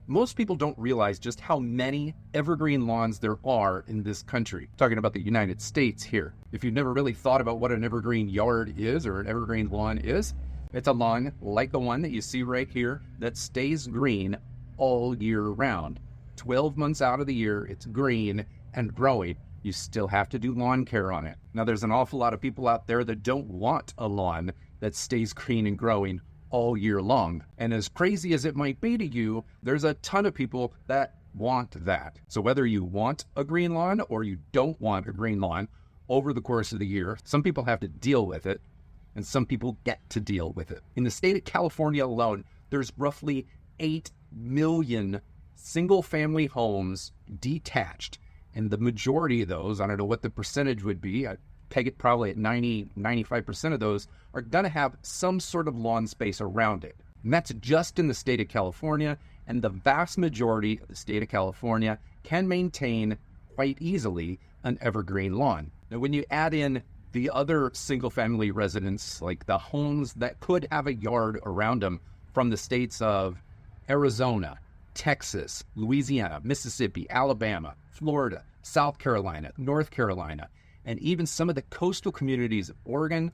Most people don't realize just how many evergreen lawns there are in this country. I'm talking about the United States here. If you've never really thought about what an evergreen yard is or an evergreen lawn is, it's a lawn like the one that you see right here that stays green all year round. 12 months out of the year, it's green and growing. You still have to do lawn care on it. Now, there's an awful lot of people out there that don't want a lawn that stays green and growing all year long. And as crazy as it might be to you, there's a ton of people that want that. So whether you want a green lawn or you don't want a green lawn over the course of the year, some people have to deal with it and some people get to deal with it. In the state of California alone, there's roughly 8 million single-family homes detached. And the majority of those, I don't know what the percentage would be, I'd peg it probably at 95% of those, are going to have some sort of lawn space around it. And that's just in the state of California, and the vast majority of the state of California can maintain quite easily an evergreen lawn. Now, when you add in the other single-family residents, like the homes that could have a yard around them from the states of Arizona, Texas, Louisiana, Mississippi, Alabama, Florida, South Carolina, North Carolina, and even some of the coastal communities of Oregon,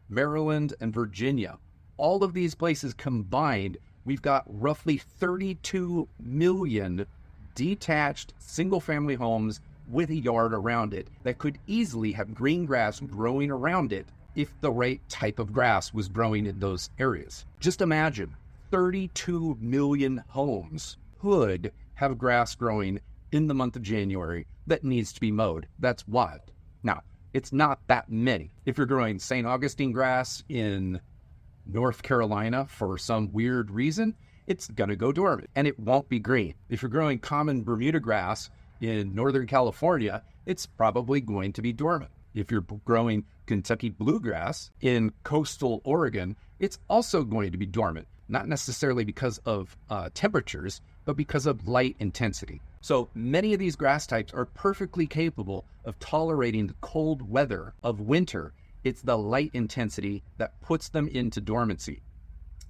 Maryland, and Virginia. All of these places combined, we've got roughly 32 million detached single-family homes with a yard around it that could easily have green grass growing around it if the right type of grass was growing in those areas. Just imagine 32 million homes could have grass growing in the month of January that needs to be mowed. That's wild. Now, it's not that many. If you're growing St. Augustine grass in North Carolina for some weird reason, it's going to go dormant and it won't be green. If you're growing common Bermuda grass in Northern California, it's probably going to be dormant. If you're growing Kentucky bluegrass in coastal Oregon, it's also going to be dormant, not necessarily because of temperatures, but because of light intensity. So many of these grass types are perfectly capable of tolerating the cold weather of winter. It's the light intensity that puts them into dormancy.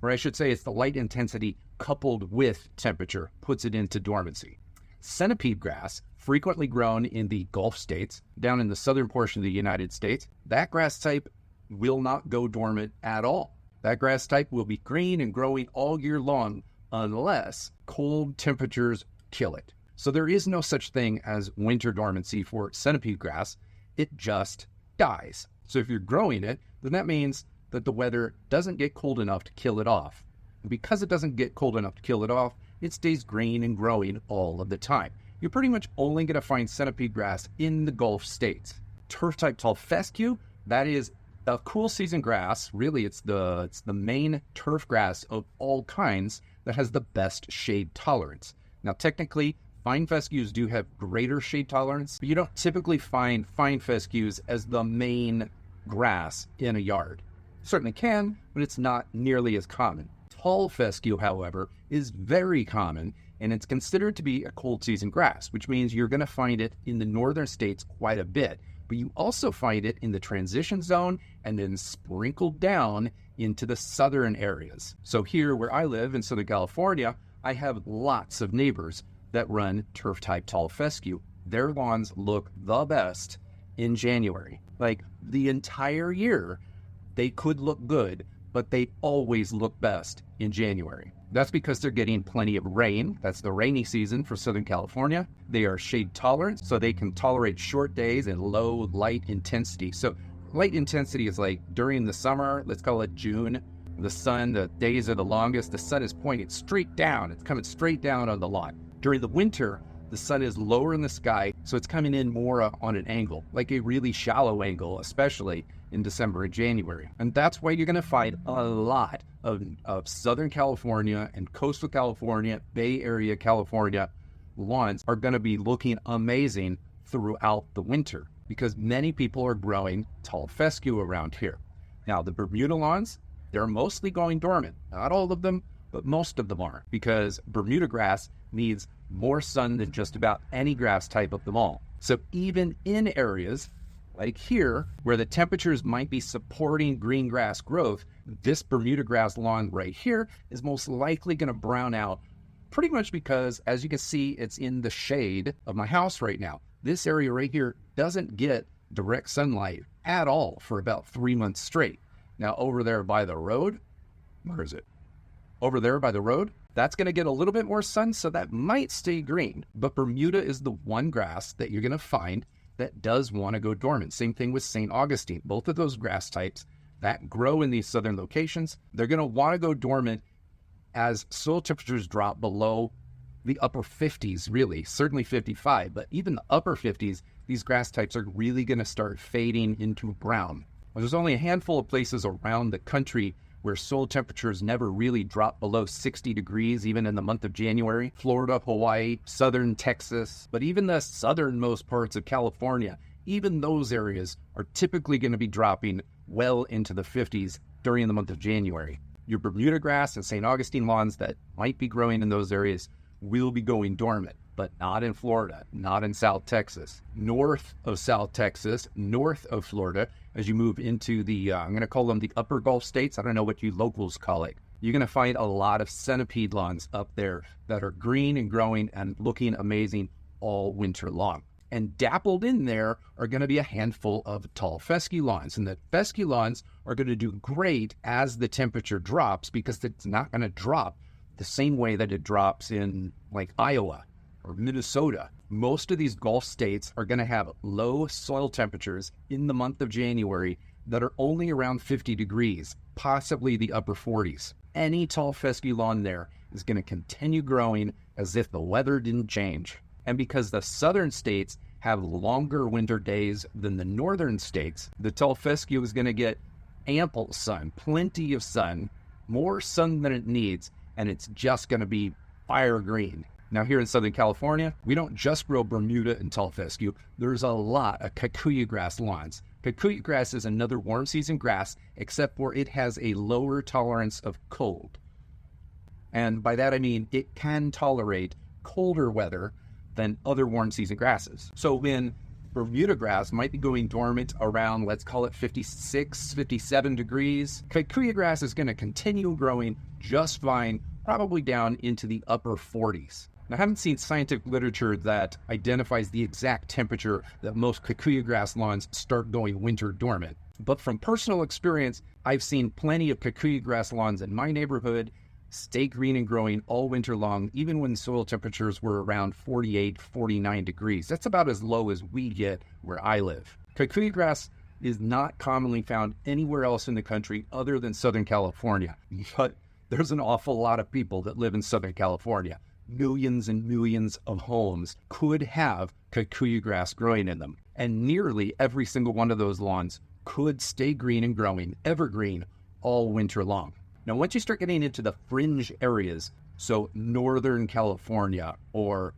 Or I should say it's the light intensity coupled with temperature puts it into dormancy. Centipede grass, frequently grown in the Gulf states, down in the southern portion of the United States, that grass type will not go dormant at all. That grass type will be green and growing all year long unless cold temperatures kill it. So there is no such thing as winter dormancy for centipede grass. It just dies. So if you're growing it, then that means that the weather doesn't get cold enough to kill it off. And because it doesn't get cold enough to kill it off, it stays green and growing all of the time. You're pretty much only going to find centipede grass in the Gulf states. Turf type tall fescue, that is a cool season grass. Really, it's the main turf grass of all kinds that has the best shade tolerance. Now, technically, fine fescues do have greater shade tolerance, but you don't typically find fine fescues as the main grass in a yard. Certainly can, but it's not nearly as common. Tall fescue, however, is very common, and it's considered to be a cold season grass, which means you're going to find it in the northern states quite a bit. But you also find it in the transition zone and then sprinkled down into the southern areas. So here where I live in Southern California, I have lots of neighbors that run turf type tall fescue. Their lawns look the best in January. Like the entire year, they could look good, but they always look best in January. That's because they're getting plenty of rain. That's the rainy season for Southern California. They are shade tolerant, so they can tolerate short days and low light intensity. So light intensity is like during the summer, let's call it June, the days are the longest, the sun is pointing straight down. It's coming straight down on the lawn. During the winter, the sun is lower in the sky, so it's coming in more on an angle, like a really shallow angle, especially in December and January. And that's why you're going to find a lot of Southern California and coastal California, Bay Area California lawns are going to be looking amazing throughout the winter because many people are growing tall fescue around here. Now, the Bermuda lawns, they're mostly going dormant. Not all of them, but most of them are, because Bermuda grass needs more sun than just about any grass type of them all. So even in areas like here, where the temperatures might be supporting green grass growth, this Bermuda grass lawn right here is most likely going to brown out pretty much because, as you can see, it's in the shade of my house right now. This area right here doesn't get direct sunlight at all for about 3 months straight. Now, over there by the road, where is it? Over there by the road, that's going to get a little bit more sun, so that might stay green. But Bermuda is the one grass that you're going to find that does want to go dormant. Same thing with St. Augustine. Both of those grass types that grow in these southern locations, they're going to want to go dormant as soil temperatures drop below the upper 50s, really, certainly 55, but even the upper 50s, these grass types are really going to start fading into brown. Well, there's only a handful of places around the country where soil temperatures never really drop below 60 degrees, even in the month of January. Florida, Hawaii, southern Texas, but even the southernmost parts of California, even those areas are typically going to be dropping well into the 50s during the month of January. Your Bermuda grass and St. Augustine lawns that might be growing in those areas will be going dormant, but not in Florida, not in South Texas. North of South Texas, north of Florida, as you move into the, I'm going to call them the upper Gulf states. I don't know what you locals call it. You're going to find a lot of centipede lawns up there that are green and growing and looking amazing all winter long. And dappled in there are going to be a handful of tall fescue lawns. And the fescue lawns are going to do great as the temperature drops, because it's not going to drop the same way that it drops in like Iowa or Minnesota. Most of these Gulf states are going to have low soil temperatures in the month of January that are only around 50 degrees, possibly the upper 40s. Any tall fescue lawn there is going to continue growing as if the weather didn't change. And because the southern states have longer winter days than the northern states, the tall fescue is going to get ample sun, plenty of sun, more sun than it needs, and it's just going to be fire green. Now, here in Southern California, we don't just grow Bermuda and tall fescue. There's a lot of kikuyu grass lawns. Kikuyu grass is another warm season grass, except for it has a lower tolerance of cold. And by that I mean it can tolerate colder weather than other warm season grasses. So when Bermuda grass might be going dormant around, let's call it 56, 57 degrees, kikuyu grass is going to continue growing just fine, probably down into the upper 40s. Now, I haven't seen scientific literature that identifies the exact temperature that most kikuyu grass lawns start going winter dormant. But from personal experience, I've seen plenty of kikuyu grass lawns in my neighborhood stay green and growing all winter long, even when soil temperatures were around 48, 49 degrees. That's about as low as we get where I live. Kikuyu grass is not commonly found anywhere else in the country other than Southern California. But there's an awful lot of people that live in Southern California. Millions and millions of homes could have kikuyu grass growing in them. And nearly every single one of those lawns could stay green and growing, evergreen, all winter long. Now, once you start getting into the fringe areas, so Northern California or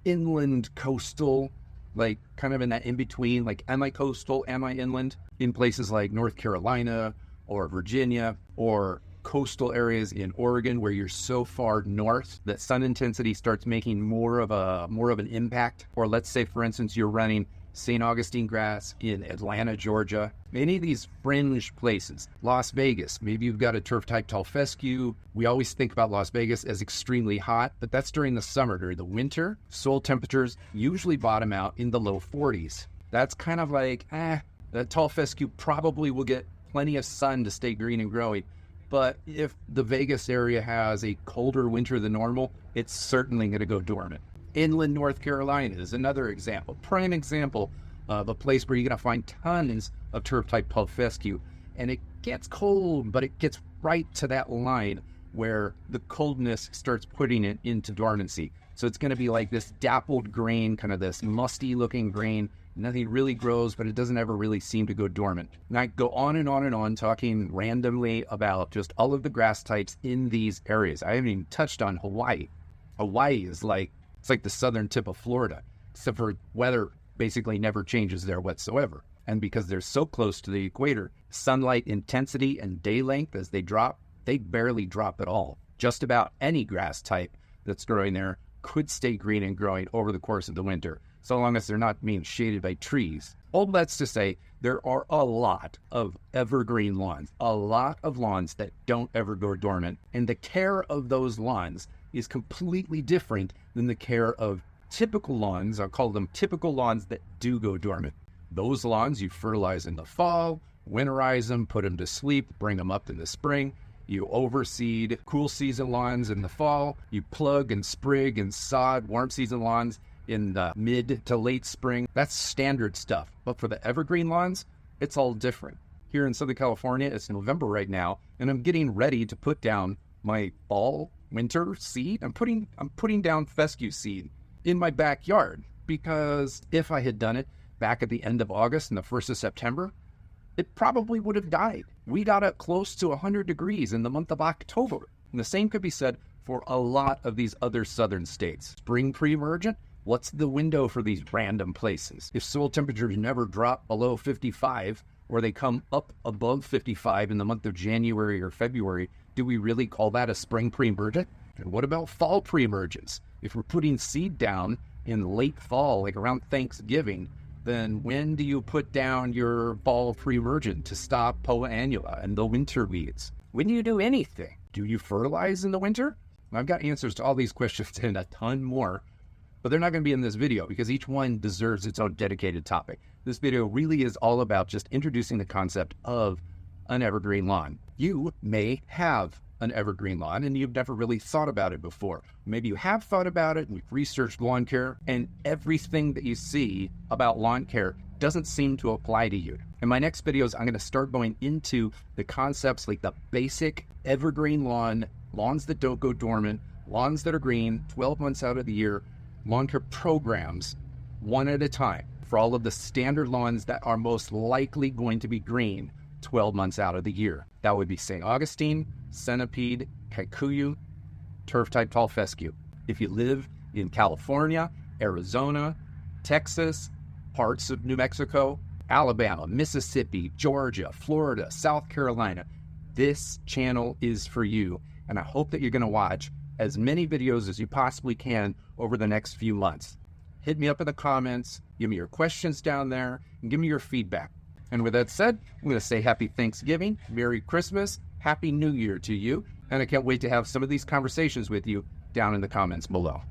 inland coastal, like kind of in that in-between, like am I coastal, am I inland, in places like North Carolina or Virginia, or coastal areas in Oregon where you're so far north that sun intensity starts making more of an impact. Or let's say, for instance, you're running St. Augustine grass in Atlanta, Georgia, any of these fringe places. Las Vegas, maybe you've got a turf-type tall fescue. We always think about Las Vegas as extremely hot, but that's during the summer. During the winter, soil temperatures usually bottom out in the low 40s. That's kind of like, that tall fescue probably will get plenty of sun to stay green and growing. But if the Vegas area has a colder winter than normal, it's certainly going to go dormant. Inland North Carolina is another example, prime example of a place where you're going to find tons of turf-type tall fescue. And it gets cold, but it gets right to that line where the coldness starts putting it into dormancy. So it's going to be like this dappled grain, kind of this musty-looking grain. Nothing really grows, but it doesn't ever really seem to go dormant. And I go on and on and on talking randomly about just all of the grass types in these areas. I haven't even touched on Hawaii. Hawaii is like, it's like the southern tip of Florida, except for weather basically never changes there whatsoever. And because they're so close to the equator, sunlight intensity and day length as they drop, they barely drop at all. Just about any grass type that's growing there could stay green and growing over the course of the winter, so long as they're not being shaded by trees. All that's to say, there are a lot of evergreen lawns, a lot of lawns that don't ever go dormant. And the care of those lawns is completely different than the care of typical lawns. I'll call them typical lawns that do go dormant. Those lawns you fertilize in the fall, winterize them, put them to sleep, bring them up in the spring. You overseed cool season lawns in the fall. You plug and sprig and sod warm season lawns in the mid to late spring. That's standard stuff. But for the evergreen lawns, it's all different. Here in Southern California, it's November right now, and I'm getting ready to put down my fall, winter seed. I'm putting down fescue seed in my backyard, because if I had done it back at the end of August and the 1st of September, it probably would have died. We got up close to 100 degrees in the month of October. And the same could be said for a lot of these other southern states. Spring pre-emergent, what's the window for these random places? If soil temperatures never drop below 55, or they come up above 55 in the month of January or February, do we really call that a spring pre-emergent? And what about fall pre-emergence? If we're putting seed down in late fall, like around Thanksgiving, then when do you put down your fall pre-emergent to stop poa annua and the winter weeds? When do you do anything? Do you fertilize in the winter? I've got answers to all these questions and a ton more, but they're not going to be in this video because each one deserves its own dedicated topic. This video really is all about just introducing the concept of an evergreen lawn. You may have an evergreen lawn and you've never really thought about it before. Maybe you have thought about it and you've researched lawn care, and everything that you see about lawn care doesn't seem to apply to you. In my next videos, I'm going to start going into the concepts like the basic evergreen lawn, lawns that don't go dormant, lawns that are green 12 months out of the year, lawn care programs one at a time for all of the standard lawns that are most likely going to be green 12 months out of the year. That would be St. Augustine, Centipede, Kikuyu, turf-type tall fescue. If you live in California, Arizona, Texas, parts of New Mexico, Alabama, Mississippi, Georgia, Florida, South Carolina, this channel is for you. And I hope that you're going to watch as many videos as you possibly can over the next few months. Hit me up in the comments, give me your questions down there, and give me your feedback. And with that said, I'm going to say Happy Thanksgiving, Merry Christmas, Happy New Year to you, and I can't wait to have some of these conversations with you down in the comments below.